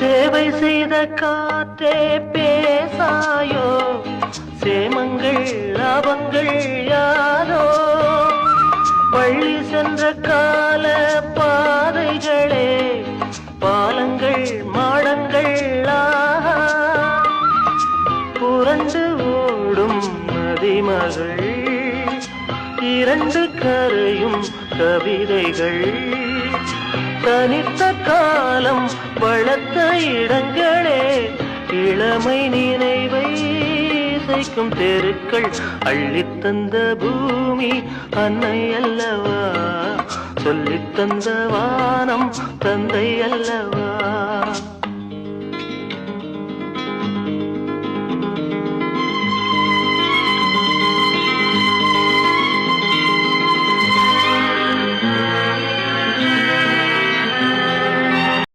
சேவை செய்த காற்றே பேசாயோ, சேமங்கள் லாபங்கள் யாரோ, பள்ளி சென்ற கால பாதைகளே பாலங்கள் மாடங்கள் புரண்டு ஓடும் நதிமகள், இரண்டு கரையும் கவிதைகள், தனித்த காலம் வளர்த்த இடங்களே இளமை நினைவை இசைக்கும் தெருக்கள், அள்ளித்தந்த பூமி அன்னை அல்லவா, சொல்லித்தந்த வானம் தந்தை அல்லவா.